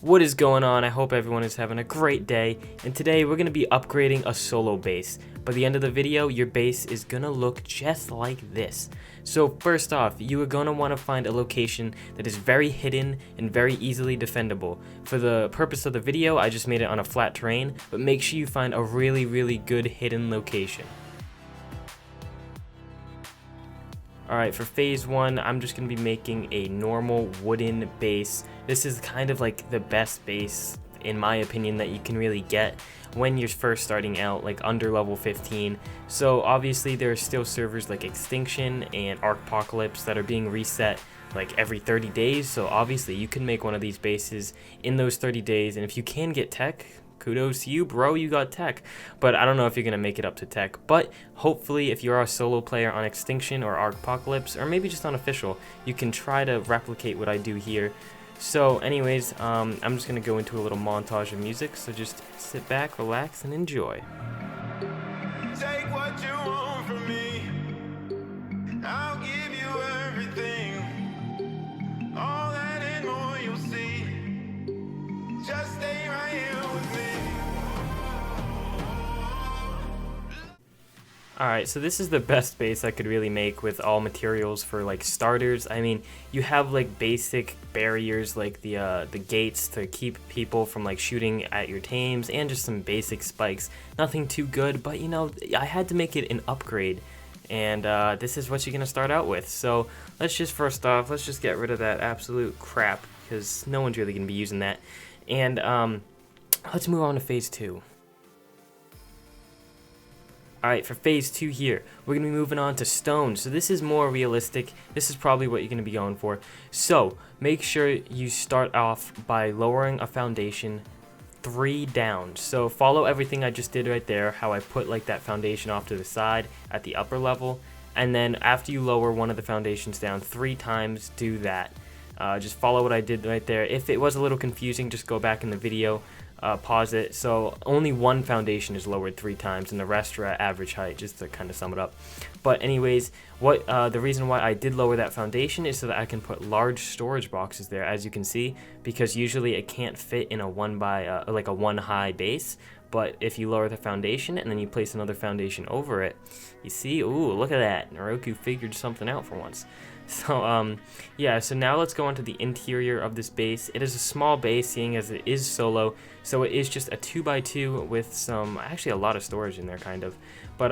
What is going on? I hope everyone is having a great day, and today we're going to be upgrading a solo base. By the end of the video, your base is going to look just like this. So first off, you are going to want to find a location that is very hidden and very easily defendable. For the purpose of the video, I just made it on a flat terrain, but make sure you find a really good hidden location. Alright, for phase 1, I'm just going to be making a normal wooden base. This is kind of like the best base, in my opinion, that you can really get when you're first starting out, like under level 15. So obviously there are still servers like Extinction and Archpocalypse that are being reset like every 30 days. So obviously you can make one of these bases in those 30 days, and if you can get tech, kudos to you, bro, you got tech. But I don't know if you're gonna make it up to tech, but hopefully if you're a solo player on Extinction or Archpocalypse, or maybe just on official, you can try to replicate what I do here. So anyways, I'm just gonna go into a little montage of music, so just sit back, relax, and enjoy. Take what you want from me, I'll give you everything, all that and more you'll see, just stay right here with me. Alright, so this is the best base I could really make with all materials for like starters. I mean, you have like basic barriers like the gates to keep people from like shooting at your tames, and just some basic spikes. Nothing too good, but you know, I had to make it an upgrade, and this is what you're gonna start out with. So let's just first off, let's just get rid of that absolute crap, because no one's really gonna be using that. And let's move on to phase 2. Alright, for phase 2 here, we're going to be moving on to stone. So this is more realistic. This is probably what you're going to be going for. So make sure you start off by lowering a foundation 3 down. So follow everything I just did right there, how I put like that foundation off to the side at the upper level. And then after you lower one of the foundations down 3 times, do that. Just follow what I did right there. If it was a little confusing, just go back in the video. Pause it. So only one foundation is lowered 3 times, and the rest are at average height, just to kind of sum it up. But anyways, what the reason why I did lower that foundation is so that I can put large storage boxes there, as you can see, because usually it can't fit in a one high base. But if you lower the foundation and then you place another foundation over it, you see, ooh, look at that, Neroku figured something out for once. So yeah, so now let's go on to the interior of this base. It is a small base, seeing as it is solo, so it is just a 2x2 with some, actually a lot of storage in there kind of. But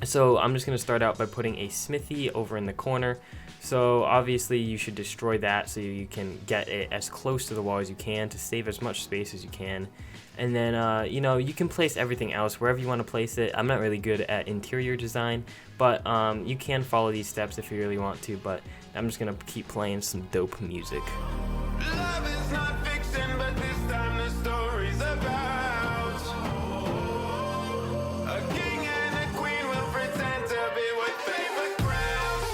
so I'm just gonna start out by putting a smithy over in the corner. So obviously you should destroy that so you can get it as close to the wall as you can to save as much space as you can. And then, you know, you can place everything else wherever you want to place it. I'm not really good at interior design, but you can follow these steps if you really want to, but I'm just going to keep playing some dope music. Love is not fiction, but this time the story's about a king and a queen will pretend to be with favorite crowns.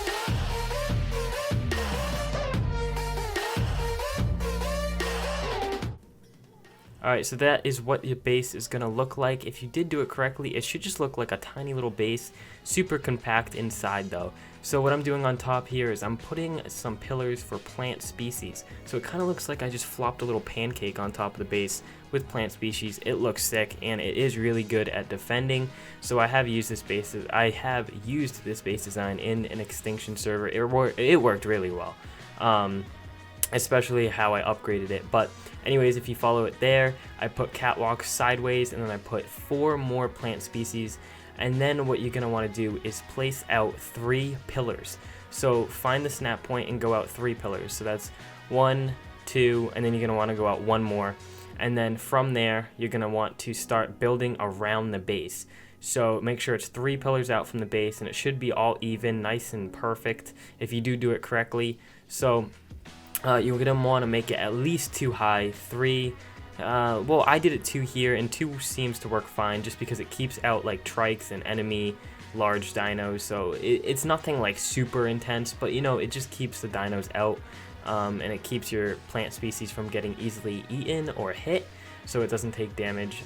Alright, so that is what your base is going to look like. If you did do it correctly, it should just look like a tiny little base, super compact inside though. So what I'm doing on top here is I'm putting some pillars for plant species. So it kind of looks like I just flopped a little pancake on top of the base with plant species. It looks sick, and it is really good at defending. So I have used this base design in an Extinction server. It worked really well. Especially how I upgraded it. But anyways, if you follow it there, I put catwalks sideways, and then I put 4 more plant species. And then what you're going to want to do is place out 3 pillars. So find the snap point and go out 3 pillars. So that's 1, 2, and then you're going to want to go out 1 more. And then from there, you're going to want to start building around the base. So make sure it's 3 pillars out from the base, and it should be all even, nice and perfect if you do it correctly. So you're going to want to make it at least 2 high, 3. Well, I did it 2 here, and 2 seems to work fine just because it keeps out like trikes and enemy large dinos. So it's nothing like super intense, but you know, it just keeps the dinos out, and it keeps your plant species from getting easily eaten or hit, so it doesn't take damage.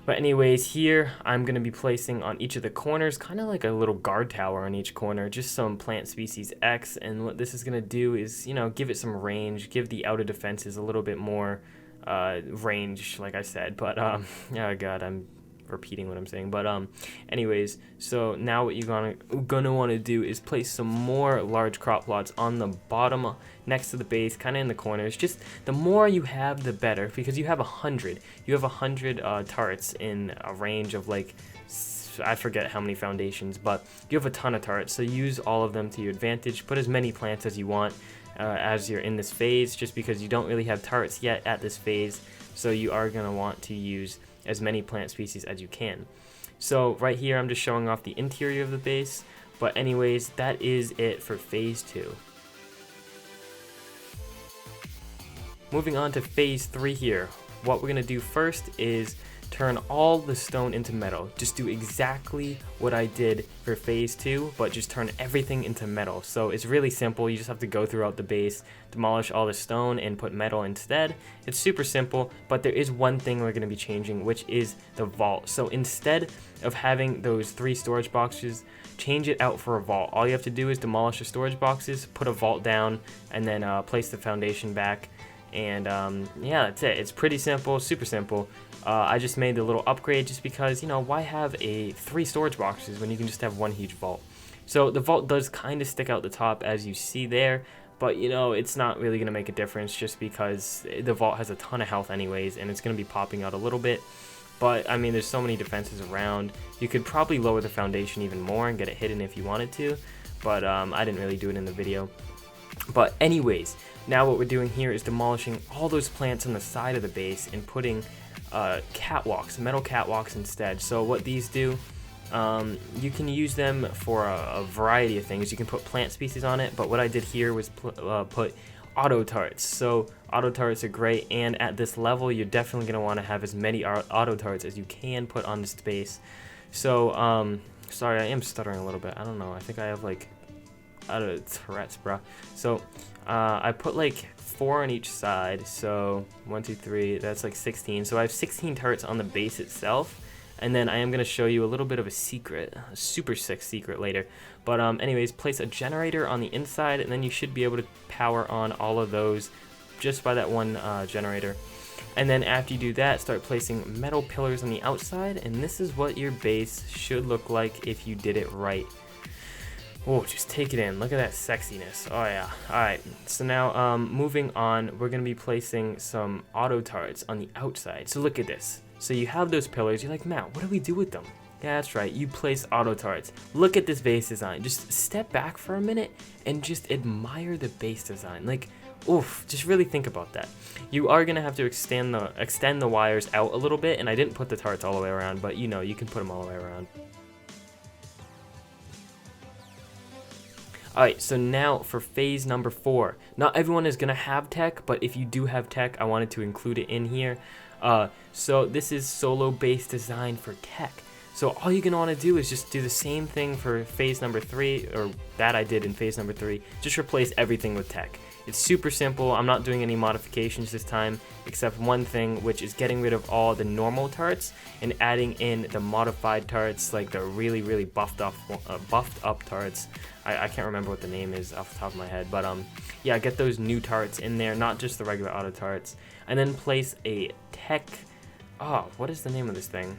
But anyways, here I'm going to be placing on each of the corners, kind of like a little guard tower on each corner, just some plant species X. And what this is going to do is, give it some range, give the outer defenses a little bit more range, like I said. But, oh god, I'm repeating what I'm saying. But anyways, so now what you're gonna want to do is place some more large crop plots on the bottom next to the base, kind of in the corners. Just the more you have, the better, because you have 100 turrets in a range of, like, I forget how many foundations, but you have a ton of turrets, so use all of them to your advantage. Put as many plants as you want as you're in this phase, just because you don't really have turrets yet at this phase, so you are going to want to use as many plant species as you can. So right here I'm just showing off the interior of the base, but anyways, that is it for phase 2. Moving on to phase 3 here, what we're going to do first is turn all the stone into metal. Just do exactly what I did for phase 2, but just turn everything into metal. So it's really simple. You just have to go throughout the base, demolish all the stone, and put metal instead. It's super simple, but there is one thing we're going to be changing, which is the vault. So instead of having those 3 storage boxes, change it out for a vault. All you have to do is demolish the storage boxes, put a vault down, and then place the foundation back. And yeah, that's it. It's pretty simple, super simple. I just made the little upgrade just because, why have 3 storage boxes when you can just have one huge vault? So the vault does kind of stick out the top, as you see there, but it's not really going to make a difference just because the vault has a ton of health anyways, and it's going to be popping out a little bit. But I mean, there's so many defenses around. You could probably lower the foundation even more and get it hidden if you wanted to, but I didn't really do it in the video. But anyways, now what we're doing here is demolishing all those plants on the side of the base and putting catwalks, metal catwalks instead. So what these do, you can use them for a variety of things. You can put plant species on it, but what I did here was put auto turrets. So auto turrets are great, and at this level you're definitely going to want to have as many auto turrets as you can put on this base. So sorry, I am stuttering a little bit. I don't know, I think I have like auto turrets, bro. So I put like 4 on each side, so 1 2 3, that's like 16. So I have 16 turrets on the base itself, and then I am going to show you a little bit of a secret, a super sick secret later. But anyways, place a generator on the inside, and then you should be able to power on all of those just by that one generator. And then after you do that, start placing metal pillars on the outside, and this is what your base should look like if you did it right. Oh, just take it in. Look at that sexiness. Oh, yeah. Alright, so now moving on, we're going to be placing some auto turrets on the outside. So look at this. So you have those pillars. You're like, Matt, what do we do with them? Yeah, that's right. You place auto turrets. Look at this base design. Just step back for a minute and just admire the base design. Like, oof, just really think about that. You are going to have to extend the wires out a little bit, and I didn't put the turrets all the way around, but you can put them all the way around. Alright, so now for phase number 4. Not everyone is going to have tech, but if you do have tech, I wanted to include it in here. So this is solo base design for tech. So all you're going to want to do is just do the same thing for phase number 3, or that I did in phase number 3. Just replace everything with tech. It's super simple. I'm not doing any modifications this time, except one thing, which is getting rid of all the normal turrets and adding in the modified turrets, like the really, really buffed up turrets. I can't remember what the name is off the top of my head, but yeah, get those new turrets in there, not just the regular auto turrets. And then place a tech, what is the name of this thing?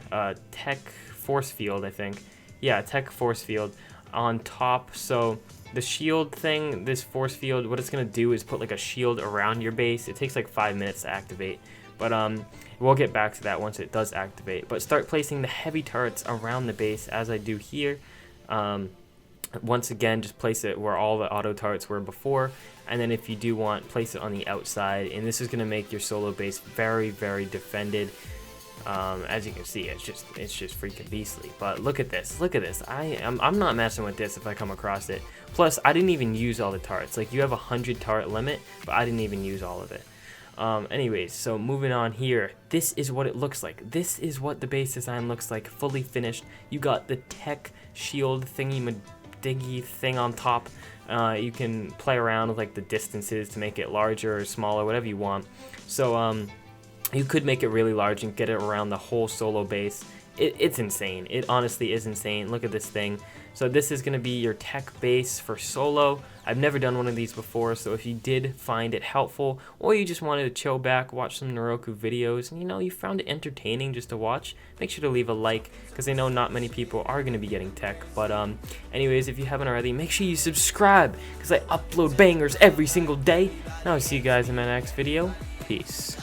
Tech force field, I think. Yeah, tech force field on top. So the shield thing, this force field, what it's going to do is put like a shield around your base. It takes like 5 minutes to activate, but we'll get back to that once it does activate. But start placing the heavy turrets around the base as I do here. Once again, just place it where all the auto turrets were before, and then if you do want, place it on the outside, and this is going to make your solo base very, very defended. As you can see, it's just freaking beastly. But look at this, I'm not messing with this if I come across it. Plus, I didn't even use all the turrets. Like, you have 100 turret limit, but I didn't even use all of it. Anyways, so moving on here, this is what it looks like. This is what the base design looks like, fully finished. You got the tech shield thingy-diggy thing on top. You can play around with like the distances to make it larger or smaller, whatever you want. So You could make it really large and get it around the whole solo base. It's insane. It honestly is insane. Look at this thing. So this is going to be your tech base for solo. I've never done one of these before, so if you did find it helpful, or you just wanted to chill back, watch some Neroku videos, and you found it entertaining just to watch, make sure to leave a like, because I know not many people are going to be getting tech. But anyways, if you haven't already, make sure you subscribe, because I upload bangers every single day. And I'll see you guys in my next video. Peace.